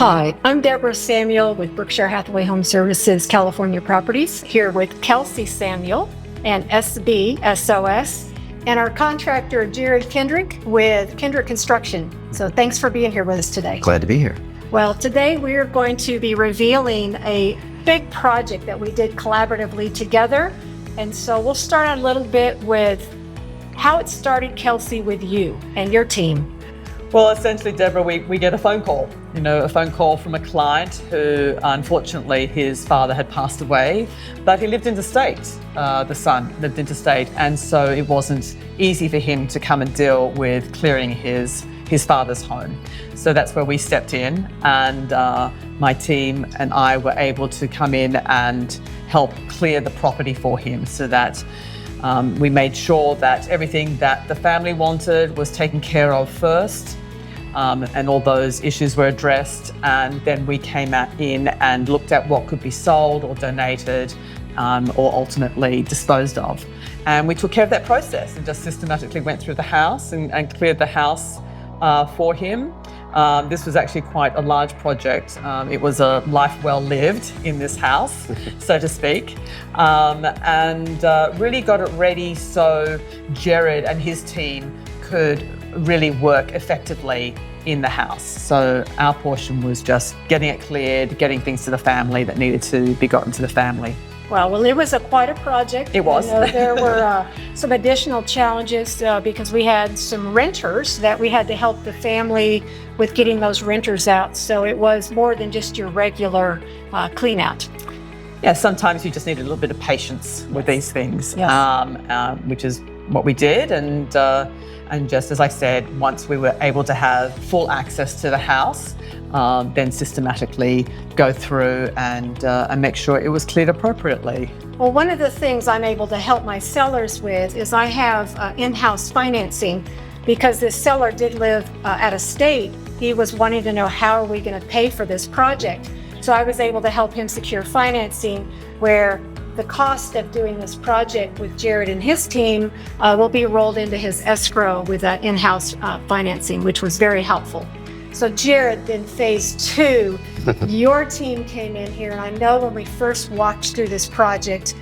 Hi, I'm Deborah Samuel with Berkshire Hathaway HomeServices California Properties, here with Kelsey Samuel and SB SOS, and our contractor Jared Kendrick with Kendrick Construction. So thanks for being here with us today. Glad to be here. Well, today we are going to be revealing a big project that we did collaboratively together. And so we'll start out a little bit with how it started, Kelsey, with you and your team. Well, essentially, Deborah, we get a phone call, a phone call from a client who, unfortunately, his father had passed away, but he lived interstate. The son lived interstate, and so it wasn't easy for him to come and deal with clearing his father's home. So that's where we stepped in, and my team and I were able to come in and help clear the property for him so that we made sure that everything that the family wanted was taken care of first, and all those issues were addressed. And then we came in and looked at what could be sold or donated or ultimately disposed of. And we took care of that process and just systematically went through the house and cleared the house for him. This was actually quite a large project. It was a life well lived in this house, so to speak, and really got it ready so Jared and his team could really work effectively in the house. So our portion was just getting it cleared, getting things to the family that needed to be gotten to the family. Well, it was quite a project. It was. There were some additional clearances because we had some renters that we had to help the family with getting those renters out. So it was more than just your regular clean out. Yeah, sometimes you just need a little bit of patience with these things, Yes. Which is what we did. And just as I said, once we were able to have full access to the house, then systematically go through and make sure it was cleared appropriately. Well, one of the things I'm able to help my sellers with is I have in-house financing because this seller did live out of state. He was wanting to know, how are we going to pay for this project? So I was able to help him secure financing where the cost of doing this project with Jared and his team will be rolled into his escrow with that in-house financing, which was very helpful. So Jared, then phase two, your team came in here, and I know when we first walked through this project,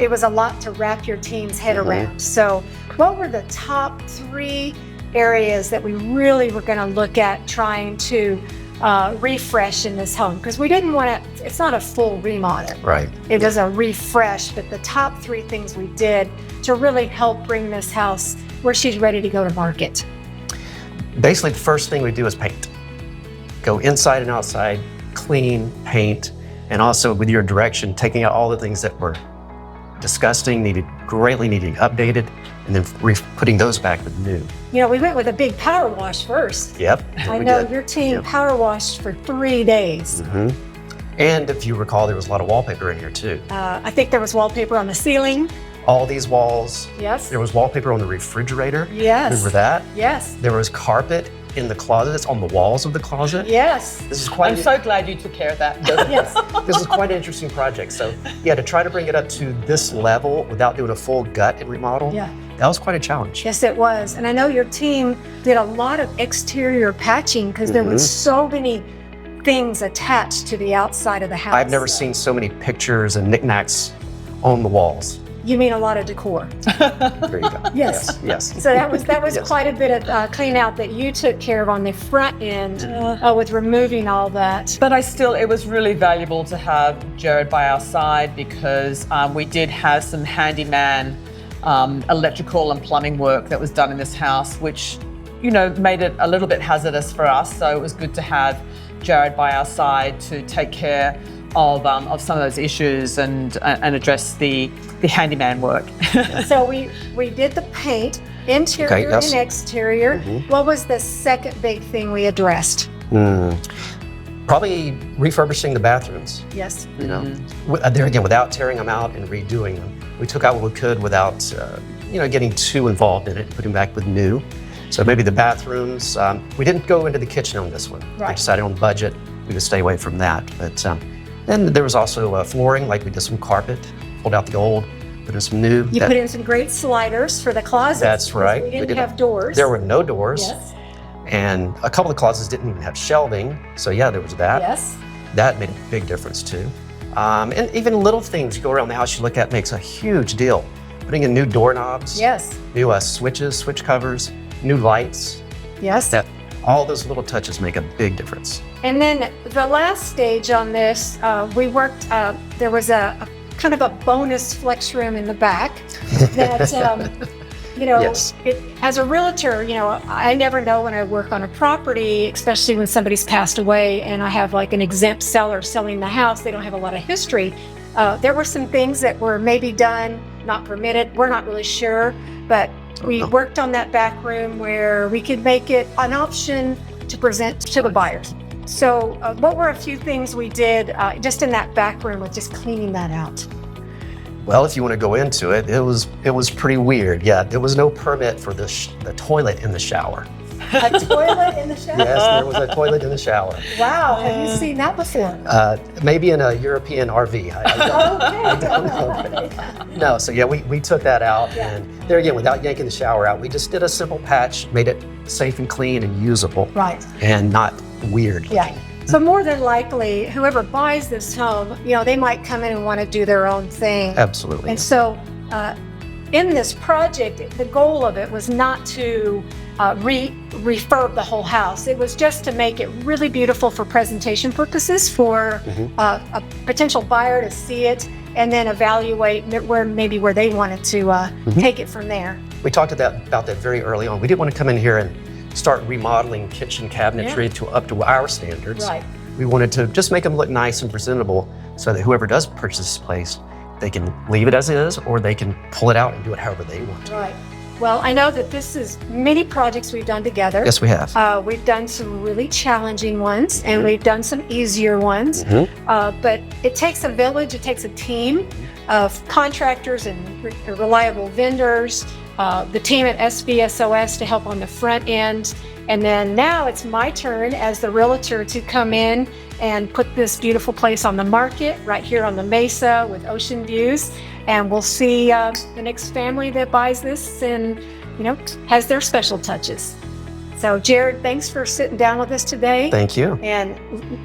it was a lot to wrap your team's head around. So what were the top 3 areas that we really were going to look at trying to refresh in this home? Because we didn't want to, it's not a full remodel. Right. It was a refresh, but the top 3 things we did to really help bring this house where she's ready to go to market. Basically, the first thing we do is paint. Go inside and outside, clean, paint, and also with your direction, taking out all the things that were disgusting, greatly needing updated, and then putting those back with new. We went with a big power wash first. Yep. I know your team power washed for 3 days. And if you recall, there was a lot of wallpaper in here too. I think there was wallpaper on the ceiling. All these walls. Yes. There was wallpaper on the refrigerator. Yes. Remember that? Yes. There was carpet in the closets, on the walls of the closet. Yes. This is quite. I'm so glad you took care of that. Yes. This is quite an interesting project. So yeah, to try to bring it up to this level without doing a full gut and remodel, that was quite a challenge. Yes, it was. And I know your team did a lot of exterior patching because there was so many things attached to the outside of the house. I've never seen so many pictures and knickknacks on the walls. You mean a lot of decor? There you go. Yes. Yes. So that was Yes. quite a bit of clean out that you took care of on the front end with removing all that. But it was really valuable to have Jared by our side because we did have some handyman electrical and plumbing work that was done in this house, which, made it a little bit hazardous for us. So it was good to have Jared by our side to take care of some of those issues and address the handyman work. So we did the paint, interior and exterior. What was the second big thing we addressed? Probably refurbishing the bathrooms. Yes. There again, without tearing them out and redoing them. We took out what we could without, getting too involved in it, putting back with new. So maybe the bathrooms. We didn't go into the kitchen on this one. Right. We decided on budget, we would stay away from that. But then there was also flooring, like we did some carpet, pulled out the old, put in some new. You put in some great sliders for the closets. That's right. We didn't have doors. There were no doors. Yes. And a couple of closets didn't even have shelving. So yeah, there was that. Yes. That made a big difference too. And even little things you go around the house you look at makes a huge deal. Putting in new doorknobs, Yes. new switches, switch covers, new lights. Yes. All those little touches make a big difference. And then the last stage on this, we worked, there was a kind of a bonus flex room in the back that, you know, Yes. as a realtor, you know, I never know when I work on a property, especially when somebody's passed away and I have like an exempt seller selling the house, they don't have a lot of history. There were some things that were maybe done, not permitted, we're not really sure, but we worked on that back room where we could make it an option to present to the buyers. So what were a few things we did just in that back room with just cleaning that out? Well, if you want to go into it, it was pretty weird. Yeah, there was no permit for the toilet in the shower. A toilet in the shower? Yes, there was a toilet in the shower. Wow, have you seen that before? Maybe in a European RV. I don't know. No, so yeah, we took that out, and there again, without yanking the shower out, we just did a simple patch, made it safe and clean and usable. Right. And not weird looking. Yeah. So more than likely, whoever buys this home, you know, they might come in and want to do their own thing. Absolutely. And so in this project, the goal of it was not to refurb the whole house. It was just to make it really beautiful for presentation purposes for a potential buyer to see it and then evaluate where they wanted to take it from there. We talked about that very early on. We didn't want to come in here and start remodeling kitchen cabinetry up to our standards. Right. We wanted to just make them look nice and presentable so that whoever does purchase this place, they can leave it as is or they can pull it out and do it however they want. Right. Well, I know that this is many projects we've done together. Yes, we have. We've done some really challenging ones and we've done some easier ones. But it takes a village, it takes a team of contractors and reliable vendors, the team at SB SOS to help on the front end. And then now it's my turn as the realtor to come in and put this beautiful place on the market right here on the mesa with ocean views. And we'll see the next family that buys this and, you know, has their special touches. So Jared, thanks for sitting down with us today. Thank you. And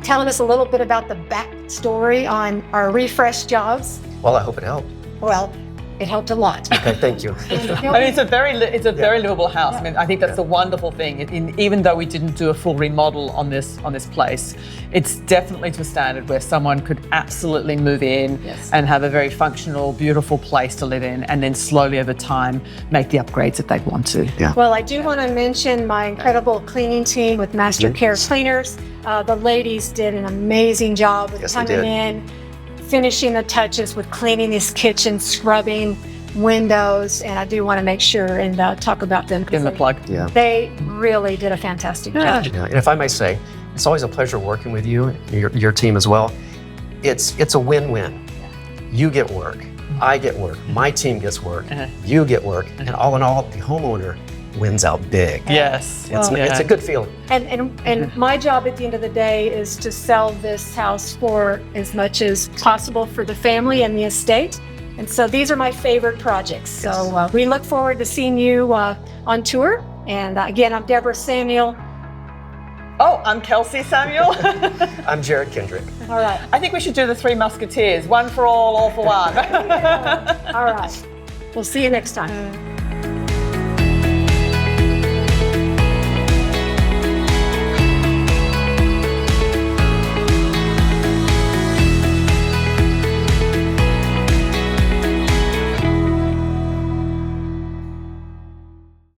telling us a little bit about the backstory on our refresh jobs. Well, I hope it helped. Well, it helped a lot. Okay, thank you. I mean, it's a very livable house. I mean, I think that's the wonderful thing. Even though we didn't do a full remodel on this place, it's definitely to a standard where someone could absolutely move in and have a very functional, beautiful place to live in, and then slowly over time make the upgrades that they'd want to. Yeah. Well, I do want to mention my incredible cleaning team with Master Care Cleaners. The ladies did an amazing job with coming in, finishing the touches with cleaning this kitchen, scrubbing windows, and I do want to make sure and talk about them. Give them a plug. Yeah. They really did a fantastic job. Yeah. And if I may say, it's always a pleasure working with you, your team as well. It's a win-win. You get work, I get work, my team gets work, you get work, and all in all, the homeowner wins out big. Yes. It's a good feeling. And my job at the end of the day is to sell this house for as much as possible for the family and the estate. And so these are my favorite projects. So we look forward to seeing you on tour. And again, I'm Deborah Samuel. Oh, I'm Kelsey Samuel. I'm Jared Kendrick. All right. I think we should do the Three Musketeers. One for all for one. All right. We'll see you next time.